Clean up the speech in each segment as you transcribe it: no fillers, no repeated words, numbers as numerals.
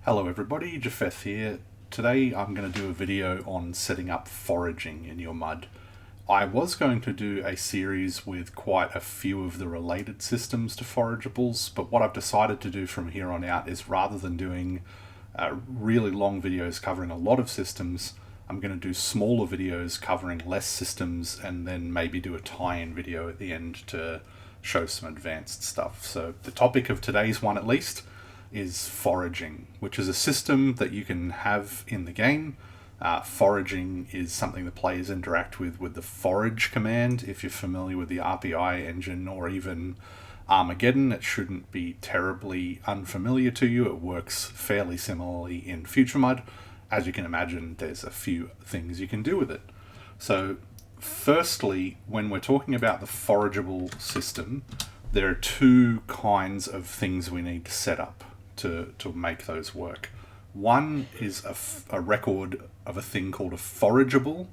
Hello everybody, Japheth here. Today I'm going to do a video on setting up foraging in your mud. I was going to do a series with quite a few of the related systems to forageables, but what I've decided to do from here on out is rather than doing really long videos covering a lot of systems, I'm going to do smaller videos covering less systems and then maybe do a tie-in video at the end to show some advanced stuff. So the topic of today's one at least is foraging, which is a system that you can have in the game. Foraging is something the players interact with the forage command. If you're familiar with the RPI engine or even Armageddon, it shouldn't be terribly unfamiliar to you. It works fairly similarly in FutureMUD. As you can imagine, there's a few things you can do with it. So firstly, when we're talking about the forageable system, there are two kinds of things we need to set up to make those work. One is a record of a thing called a forageable,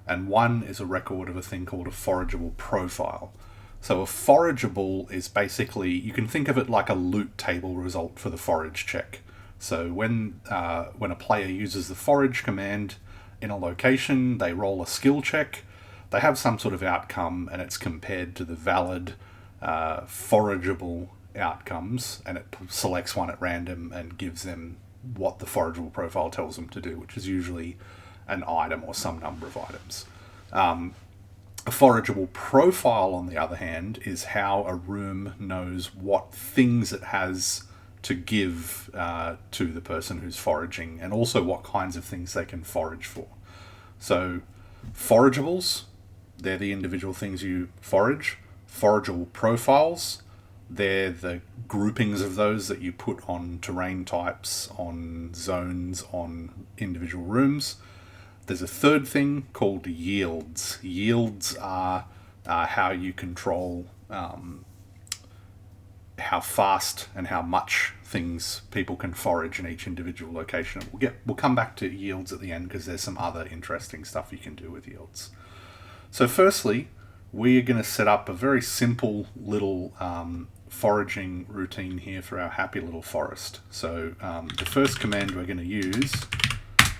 and one is a record of a thing called a forageable profile. So a forageable is basically, you can think of it like a loot table result for the forage check. So when a player uses the forage command in a location, they roll a skill check, they have some sort of outcome, and it's compared to the valid forageable outcomes, and it selects one at random and gives them what the forageable profile tells them to do, which is usually an item or some number of items. A forageable profile, on the other hand, is how a room knows what things it has to give to the person who's foraging, and also what kinds of things they can forage for. So forageables, they're the individual things you forage. Forageable profiles, they're the groupings of those that you put on terrain types, on zones, on individual rooms. There's a third thing called yields. Yields are how you control how fast and how much things people can forage in each individual location. We'll come back to yields at the end because there's some other interesting stuff you can do with yields. So firstly, we're going to set up a very simple little foraging routine here for our happy little forest. So the first command we're going to use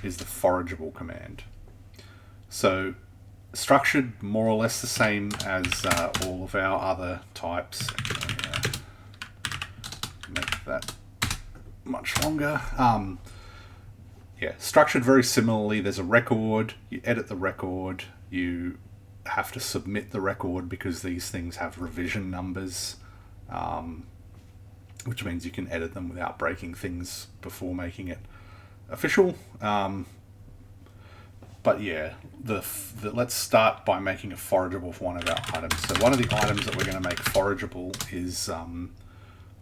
is the forageable command. So structured more or less the same as all of our other types. Make that much longer. Structured very similarly. There's a record, you edit the record, you have to submit the record because these things have revision numbers, which means you can edit them without breaking things before making it official. But yeah, let's start by making a forageable for one of our items. So one of the items that we're going to make forageable is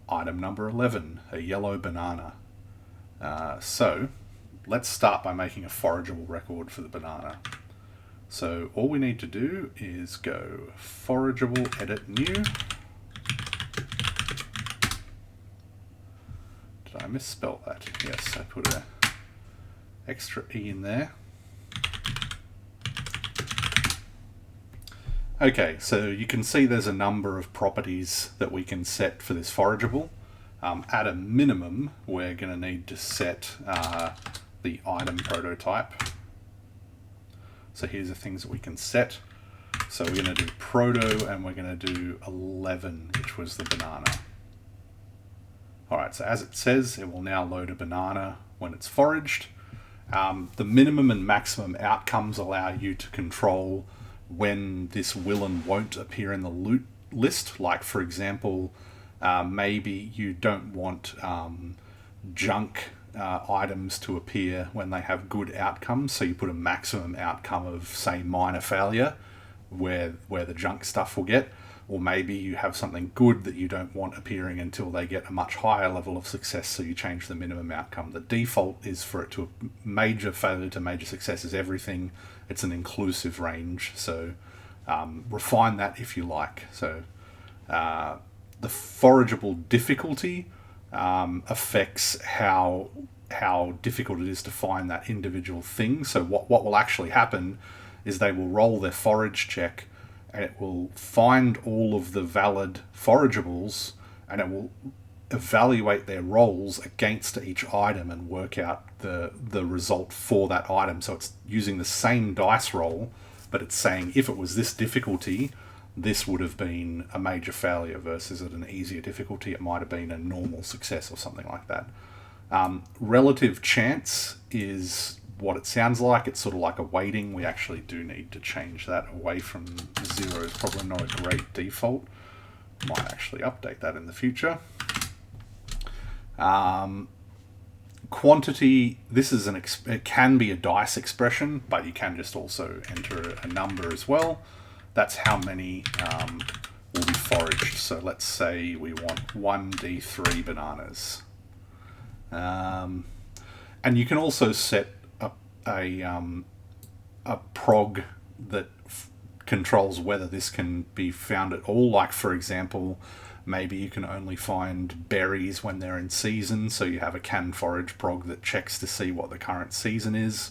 item number 11, a yellow banana. So let's start by making a forageable record for the banana. So all we need to do is go forageable, edit new. Did I misspell that? Yes, I put an extra E in there. Okay, so you can see there's a number of properties that we can set for this forageable. At a minimum, we're going to need to set the item prototype. So here's the things that we can set. So we're going to do proto, and we're going to do 11, which was the banana. Alright, so as it says, it will now load a banana when it's foraged. The minimum and maximum outcomes allow you to control when this will and won't appear in the loot list. Like, for example, maybe you don't want junk items to appear when they have good outcomes, so you put a maximum outcome of, say, minor failure, where the junk stuff will get. Or maybe you have something good that you don't want appearing until they get a much higher level of success, so you change the minimum outcome. The default is for it to major failure to major success is everything. It's an inclusive range, so refine that if you like. So the forageable difficulty affects how difficult it is to find that individual thing. So what will actually happen is they will roll their forage check, and it will find all of the valid forageables, and it will evaluate their rolls against each item and work out the result for that item. So it's using the same dice roll, but it's saying if it was this difficulty, this would have been a major failure, versus at an easier difficulty, it might have been a normal success or something like that. Relative chance is what it sounds like. It's sort of like a weighting. We actually do need to change that away from 0. It's probably not a great default. Might actually update that in the future. Quantity, this is it can be a dice expression, but you can just also enter a number as well. That's how many will be foraged. So let's say we want 1d3 bananas. And you can also set a prog that controls whether this can be found at all. Like, for example, maybe you can only find berries when they're in season, so you have a can forage prog that checks to see what the current season is.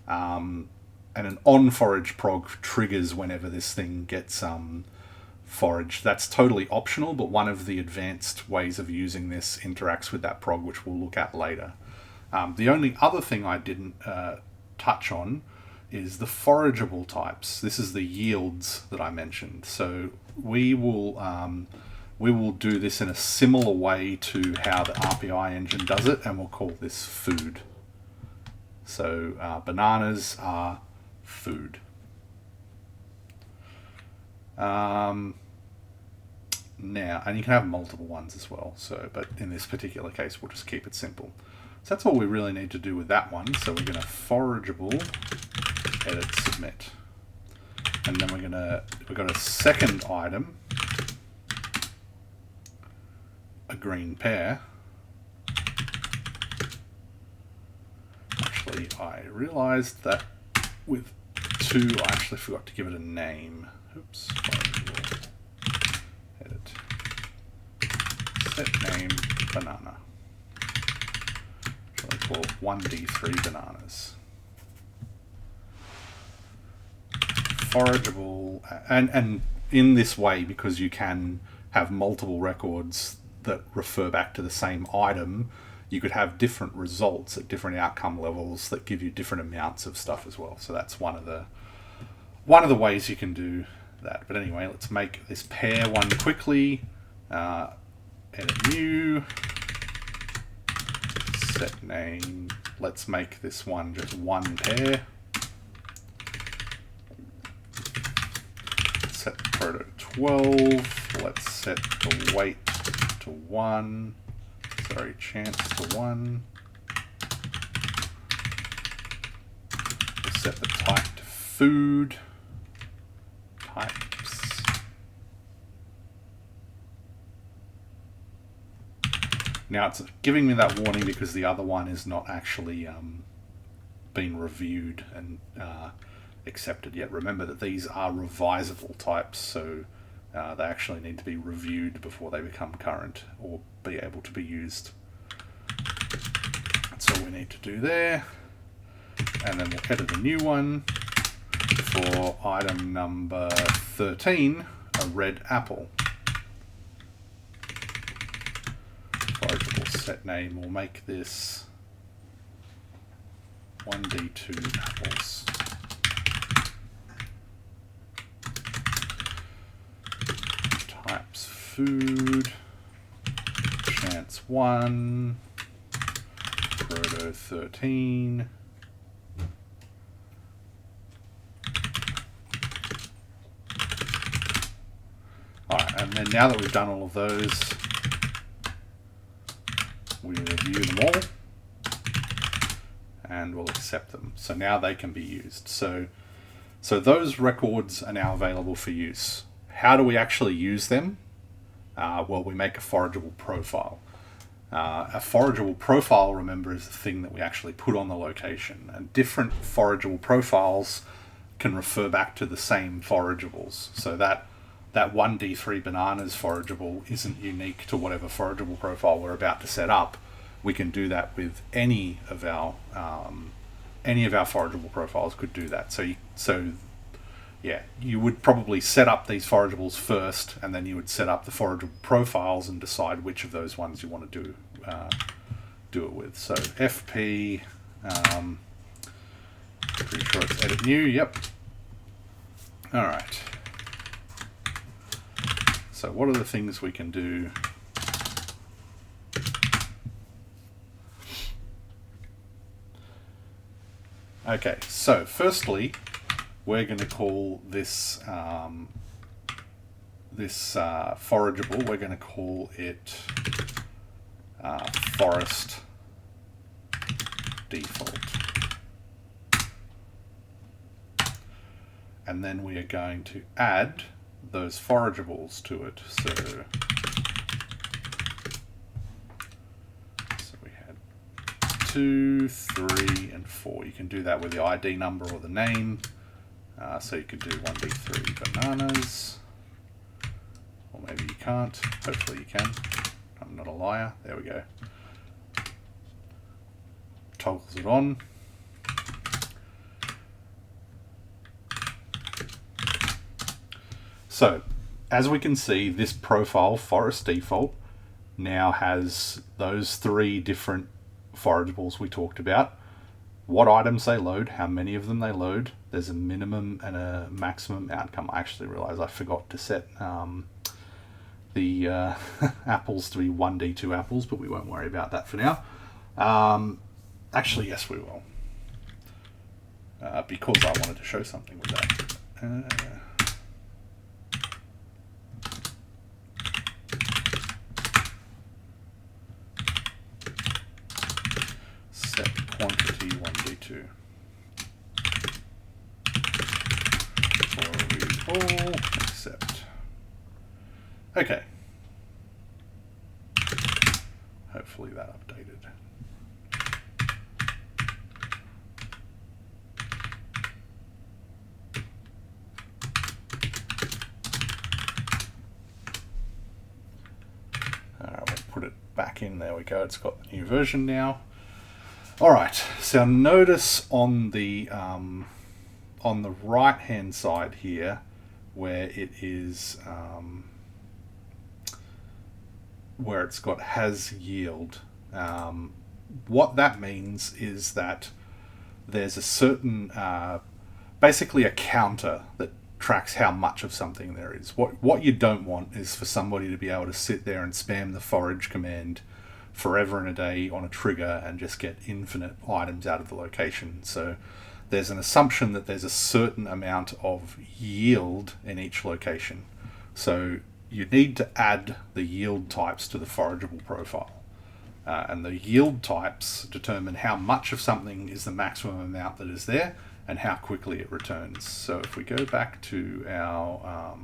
And an on forage prog triggers whenever this thing gets foraged. That's totally optional, but one of the advanced ways of using this interacts with that prog, which we'll look at later. The only other thing I didn't touch on is the forageable types. This is the yields that I mentioned. So we will do this in a similar way to how the RPI engine does it, and we'll call this food. So bananas are food. Now, and you can have multiple ones as well. So, but in this particular case, we'll just keep it simple. So that's all we really need to do with that one. So we're going to forageable, edit, submit. And then we've got a second item, a green pear. Actually, I realized that with 2, I actually forgot to give it a name. Oops. Edit. Set name banana. So I call 1d3 bananas. Forageable, and in this way, because you can have multiple records that refer back to the same item, you could have different results at different outcome levels that give you different amounts of stuff as well. So that's one of the ways you can do that. But anyway, let's make this pear one quickly. Edit new, set name. Let's make this one just one pear. Set proto 12. Let's set the weight to 1. Sorry, chance to 1. We'll set the type to food. Types. Now it's giving me that warning because the other one is not actually been reviewed and accepted yet. Remember that these are revisable types, so they actually need to be reviewed before they become current or be able to be used. That's all we need to do there. And then we'll edit a new one for item number 13, a red apple. Forageable set name, we'll make this 1d2 apples. Types food, chance 1, proto 13. Alright, and then now that we've done all of those, we review them all and we'll accept them. So now they can be used. So those records are now available for use. How do we actually use them? Well, we make a forageable profile. A forageable profile, remember, is the thing that we actually put on the location. And different forageable profiles can refer back to the same forageables. So that 1d3 bananas forageable isn't unique to whatever forageable profile we're about to set up. We can do that with any of our forageable profiles could do that. So yeah, you would probably set up these forageables first, and then you would set up the forageable profiles and decide which of those ones you want to do it with. So FP, pretty sure it's edit new, yep. All right. So what are the things we can do? Okay, so firstly, we're going to call this forageable, we're going to call it forest default. And then we are going to add those forageables to it. So we had 2, 3, and 4. You can do that with the ID number or the name. So you could do 1D3 bananas, or maybe you can't. Hopefully you can. I'm not a liar. There we go. Toggles it on. So, as we can see, this profile, forest default, now has those 3 different forageables we talked about. What items they load, how many of them they load. There's a minimum and a maximum outcome. I actually realized I forgot to set the apples to be 1D2 apples, but we won't worry about that for now. Actually, yes, we will. Because I wanted to show something with that. Set quantity 1D2. For all except. Okay. Hopefully that updated. Alright, we'll put it back in. There we go. It's got the new version now. Alright, so notice on the right hand side here where it is where it's got has yield. What that means is that there's a certain basically a counter that tracks how much of something there is. What you don't want is for somebody to be able to sit there and spam the forage command forever and a day on a trigger and just get infinite items out of the location. So there's an assumption that there's a certain amount of yield in each location. So you need to add the yield types to the forageable profile. And the yield types determine how much of something is the maximum amount that is there and how quickly it returns. So if we go back to our,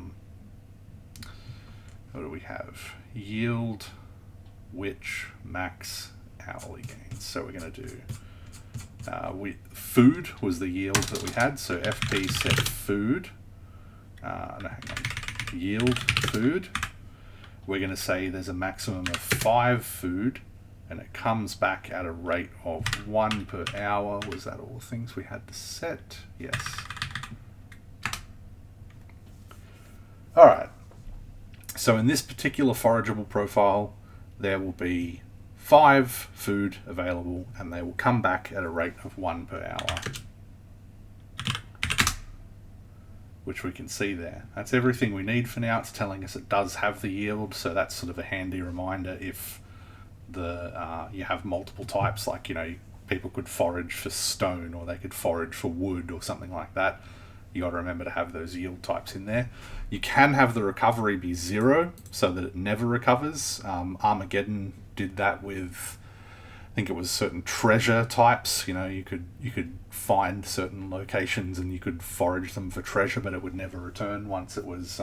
what do we have? Yield, which max hourly gains. So we're going to do food was the yield that we had. So FP set food. No, hang on. Yield food. We're going to say there's a maximum of 5 food, and it comes back at a rate of 1 per hour. Was that all the things we had to set? Yes. All right. So in this particular forageable profile, there will be 5 food available, and they will come back at a rate of 1 per hour, which we can see there. That's everything we need for now. It's telling us it does have the yield, so that's sort of a handy reminder if you have multiple types, like, you know, people could forage for stone or they could forage for wood or something like that. You got to remember to have those yield types in there. You can have the recovery be 0 so that it never recovers. Armageddon did that with, I think it was certain treasure types. You know, you could find certain locations and you could forage them for treasure, but it would never return once it was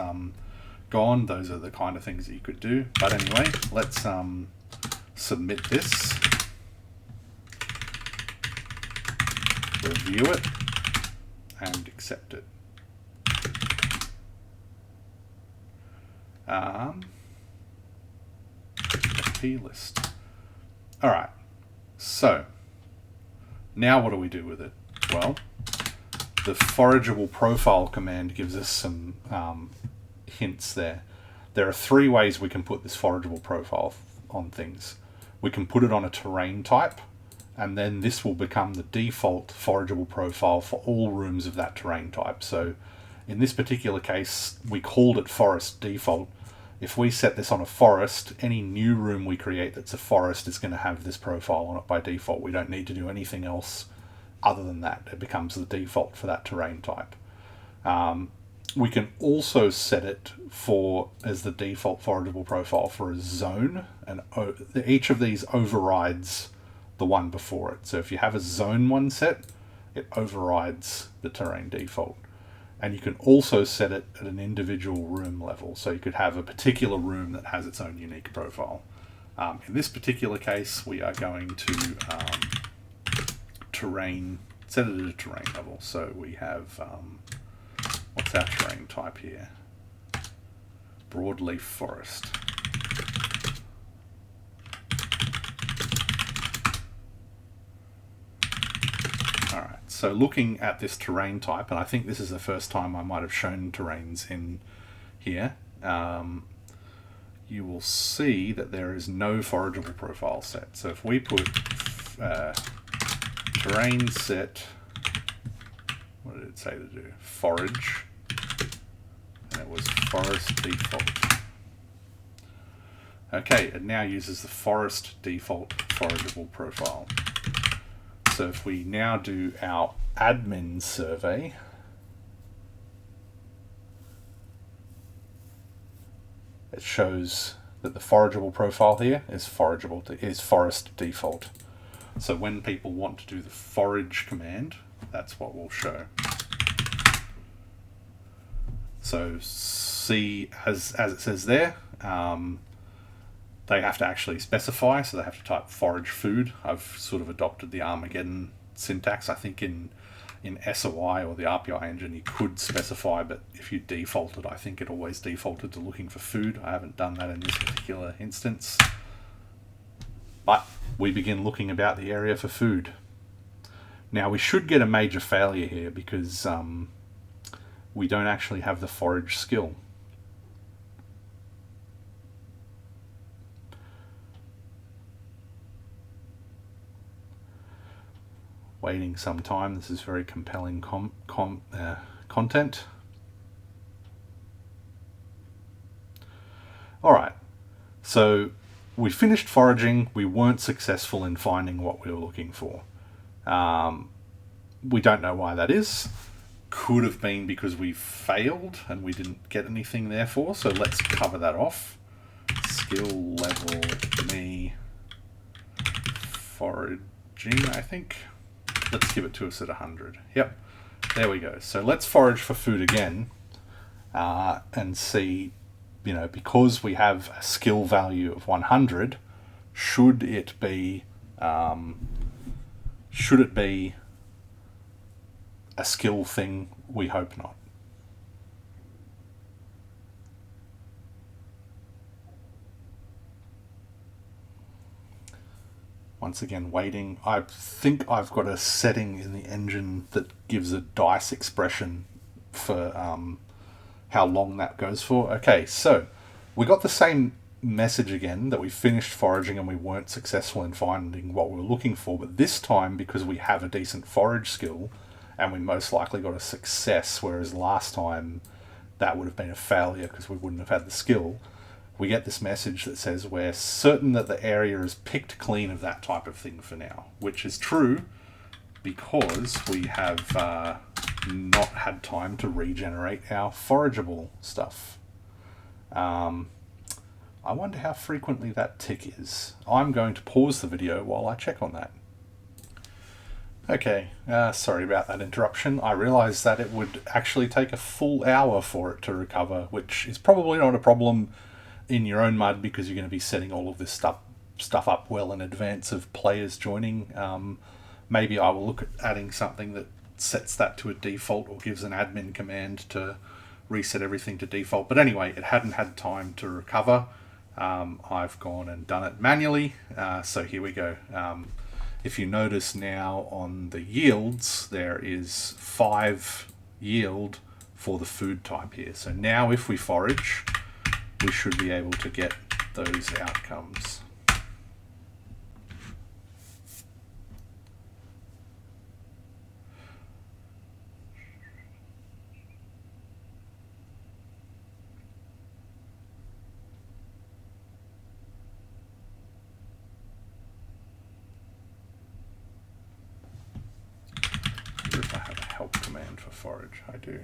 gone. Those are the kind of things that you could do. But anyway, let's submit this, review it, and accept it. FP list. All right. So now what do we do with it? Well, the forageable profile command gives us some hints there. There are three ways we can put this forageable profile on things. We can put it on a terrain type, and then this will become the default forageable profile for all rooms of that terrain type. So in this particular case, we called it forest default. If we set this on a forest, any new room we create that's a forest is going to have this profile on it by default. We don't need to do anything else other than that. It becomes the default for that terrain type. We can also set it for as the default forageable profile for a zone, and each of these overrides the one before it. So if you have a zone one set, it overrides the terrain default. And you can also set it at an individual room level. So you could have a particular room that has its own unique profile. In this particular case, we are going to terrain, set it at a terrain level. So we have, what's our terrain type here? Broadleaf forest. So looking at this terrain type, and I think this is the first time I might have shown terrains in here, you will see that there is no forageable profile set. So if we put terrain set, what did it say to do? Forage, and it was forest default. Okay, it now uses the forest default forageable profile. So if we now do our admin survey, it shows that the forageable profile here is forest default. So when people want to do the forage command, that's what we'll show. So see, as it says there, they have to actually specify, so they have to type forage food. I've sort of adopted the Armageddon syntax. I think in SOI or the RPI engine you could specify, but if you defaulted, I think it always defaulted to looking for food. I haven't done that in this particular instance. But we begin looking about the area for food. Now we should get a major failure here because we don't actually have the forage skill. Waiting some time. This is very compelling content. Alright, so we finished foraging. We weren't successful in finding what we were looking for. We don't know why that is. Could have been because we failed and we didn't get anything therefore, so let's cover that off. Skill level me foraging, I think. Let's give it to us at 100. Yep, there we go. So let's forage for food again and see, because we have a skill value of 100, should it be a skill thing? We hope not. Once again, waiting. I think I've got a setting in the engine that gives a dice expression for how long that goes for. Okay, so we got the same message again, that we finished foraging and we weren't successful in finding what we were looking for, but this time, because we have a decent forage skill and we most likely got a success, whereas last time that would have been a failure because we wouldn't have had the skill, we get this message that says we're certain that the area is picked clean of that type of thing for now, which is true because we have not had time to regenerate our forageable stuff. I wonder how frequently that tick is. I'm going to pause the video while I check on that. Okay, sorry about that interruption. I realised that it would actually take a full hour for it to recover, which is probably not a problem in your own MUD because you're going to be setting all of this stuff up well in advance of players joining. Maybe I will look at adding something that sets that to a default or gives an admin command to reset everything to default. But anyway, it hadn't had time to recover. I've gone and done it manually, so here we go. if you notice now on the yields, there is 5 yield for the food type here. So now if we forage, we should be able to get those outcomes. If I have a help command for forage, I do.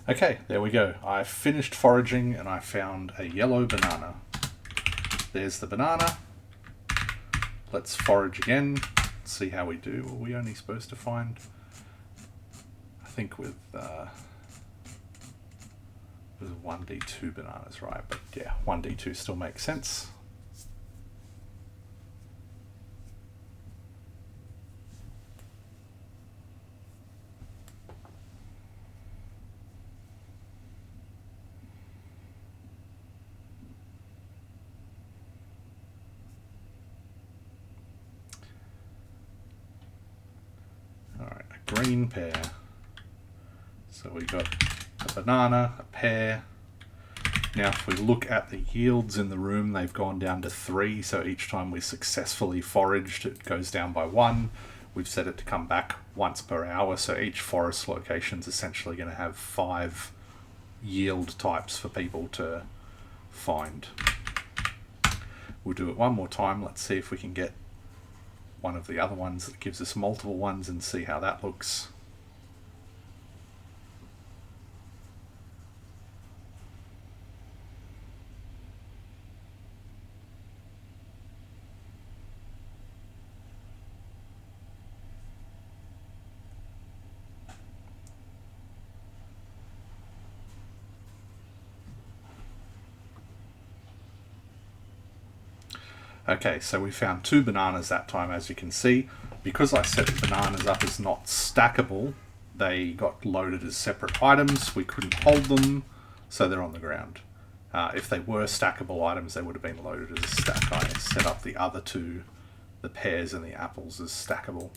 Okay, there we go. I finished foraging and I found a yellow banana. There's the banana. Let's forage again, see how we do. Were we only supposed to find, I think with 1d2 bananas, right? But yeah, 1d2 still makes sense. Alright, a green pear. So we got a banana, a pear. Now if we look at the yields in the room, they've gone down to 3, so each time we successfully foraged, it goes down by 1. We've set it to come back once per hour, so each forest location is essentially going to have 5 yield types for people to find. We'll do it one more time. Let's see if we can get one of the other ones that gives us multiple ones and see how that looks. Okay, so we found 2 bananas that time, as you can see. Because I set the bananas up as not stackable, they got loaded as separate items. We couldn't hold them, so they're on the ground. If they were stackable items, they would have been loaded as a stack. I set up the other 2, the pears and the apples, as stackable.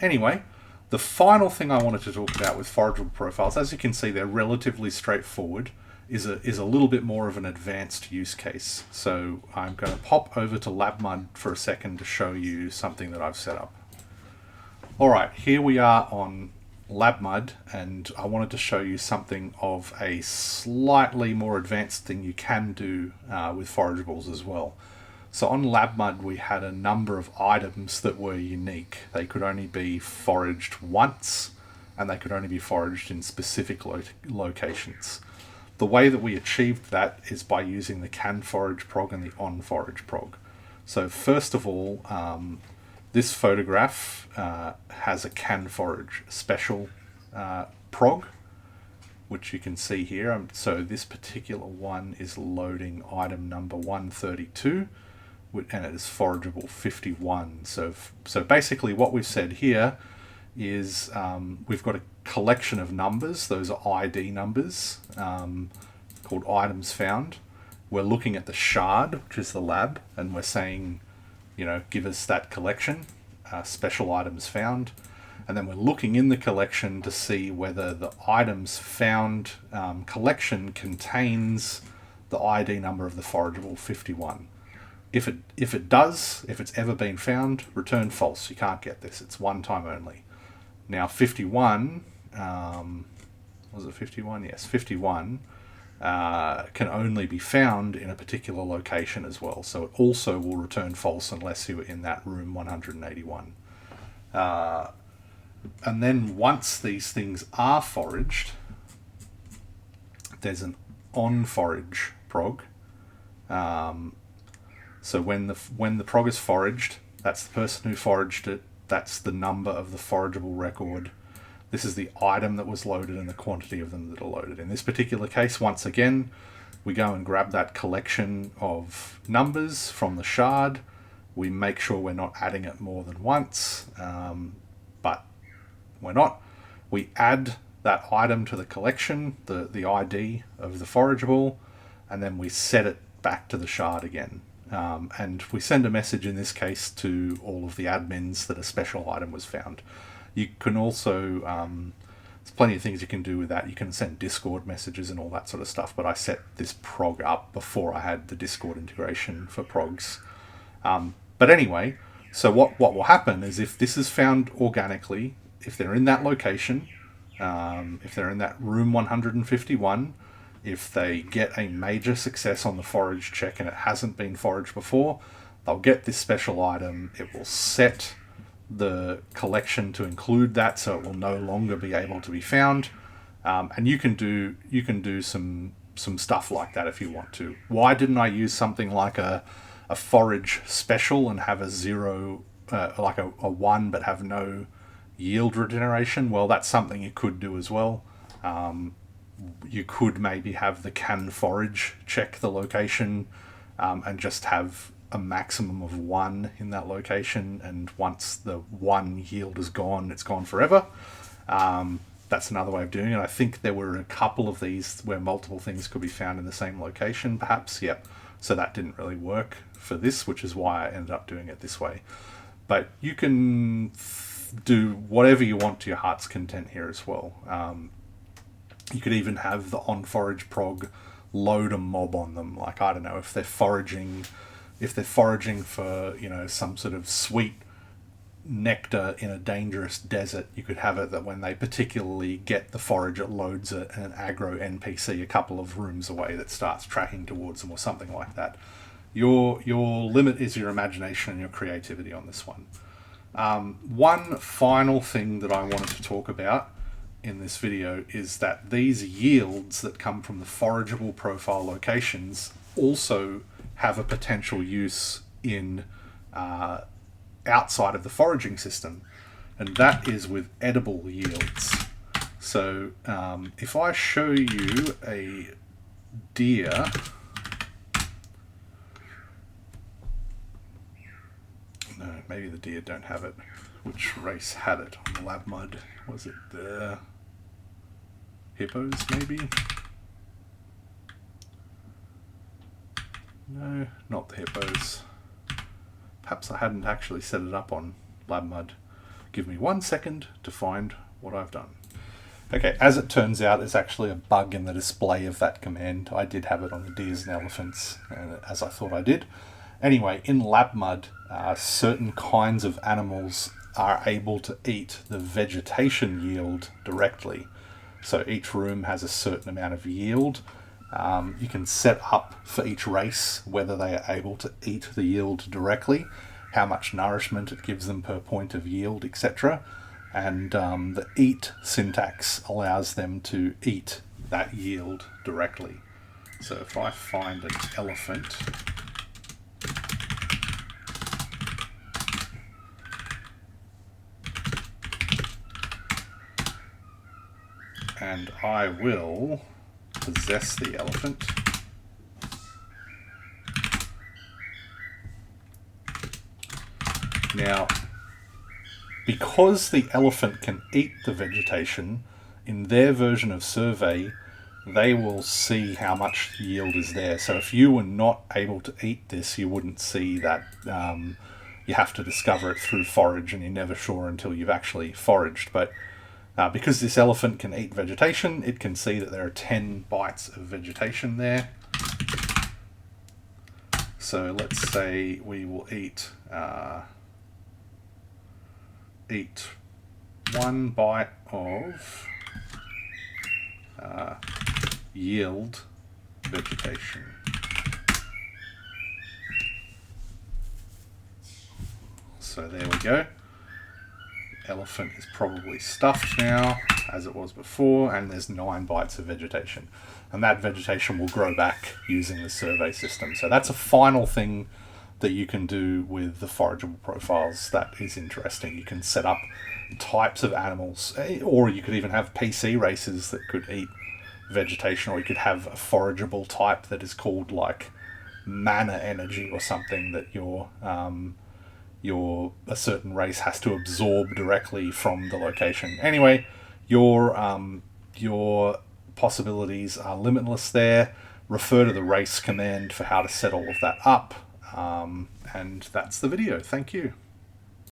Anyway, the final thing I wanted to talk about with forageable profiles, as you can see, they're relatively straightforward. Is a little bit more of an advanced use case. So I'm going to pop over to FutureMUD for a second to show you something that I've set up. Alright, here we are on FutureMUD, and I wanted to show you something of a slightly more advanced thing you can do with forageables as well. So on FutureMUD we had a number of items that were unique. They could only be foraged once, and they could only be foraged in specific locations. The way that we achieved that is by using the can forage prog and the on forage prog. So first of all, this photograph has a can forage special prog, which you can see here. So this particular one is loading item number 132, and it is forageable 51. So basically what we've said here is we've got a collection of numbers. Those are ID numbers called items found. We're looking at the shard, which is the lab, and we're saying, give us that collection, special items found. And then we're looking in the collection to see whether the items found collection contains the ID number of the forageable 51. If it does, if it's ever been found, return false. You can't get this. It's one time only. Now 51, was it 51? Yes, 51 can only be found in a particular location as well. So it also will return false unless you were in that room 181. And then once these things are foraged, there's an on forage prog. So when the prog is foraged, that's the person who foraged it. That's the number of the forageable record. This is the item that was loaded and the quantity of them that are loaded. In this particular case, once again, we go and grab that collection of numbers from the shard. We make sure we're not adding it more than once, but we're not. We add that item to the collection, the ID of the forageable, and then we set it back to the shard again. And we send a message in this case to all of the admins that a special item was found. You can also, there's plenty of things you can do with that. You can send Discord messages and all that sort of stuff, but I set this prog up before I had the Discord integration for progs. But anyway, so what will happen is if this is found organically, if they're in that location, if they're in that room 151, if they get a major success on the forage check and it hasn't been foraged before, they'll get this special item. It will set the collection to include that, so it will no longer be able to be found. And you can do some stuff like that if you want to. Why didn't I use something like a forage special and have a 0, like a 1, but have no yield regeneration? Well, that's something you could do as well. You could maybe have the can forage check the location and just have a maximum of 1 in that location, and once the 1 yield is gone, it's gone forever. That's another way of doing it. I think there were a couple of these where multiple things could be found in the same location, perhaps. Yep. So that didn't really work for this, which is why I ended up doing it this way. But you can do whatever you want to your heart's content here as well. You could even have the on forage prog load a mob on them. Like, I don't know, if they're foraging for, you know, some sort of sweet nectar in a dangerous desert, you could have it that when they particularly get the forage, it loads an aggro NPC a couple of rooms away that starts tracking towards them or something like that. Your limit is your imagination and your creativity on this one. One final thing that I wanted to talk about in this video is that these yields that come from the forageable profile locations also have a potential use in outside of the foraging system, and that is with edible yields. So if I show you a deer, no, maybe the deer don't have it. Which race had it on the FutureMUD? Was it the hippos, maybe? No, not the hippos. Perhaps I hadn't actually set it up on FutureMUD. Give me 1 second to find what I've done. Okay, as it turns out, there's actually a bug in the display of that command. I did have it on the deers and elephants, as I thought I did. Anyway, in FutureMUD, certain kinds of animals are able to eat the vegetation yield directly. So each room has a certain amount of yield. You can set up for each race whether they are able to eat the yield directly, how much nourishment it gives them per point of yield, etc. And the eat syntax allows them to eat that yield directly. So if I find an elephant, and I will possess the elephant. Now, because the elephant can eat the vegetation, in their version of survey, they will see how much yield is there. So if you were not able to eat this, you wouldn't see that. You have to discover it through forage, and you're never sure until you've actually foraged. But because this elephant can eat vegetation, it can see that there are 10 bites of vegetation there. So let's say we will eat 1 bite of yield vegetation. So there we go. Elephant is probably stuffed now, as it was before, and there's 9 bites of vegetation. And that vegetation will grow back using the survey system. So that's a final thing that you can do with the forageable profiles that is interesting. You can set up types of animals, or you could even have PC races that could eat vegetation, or you could have a forageable type that is called like mana energy or something that a certain race has to absorb directly from the location. Anyway, your Your possibilities are limitless there. Refer to the race command for how to set all of that up. And that's the video. Thank you.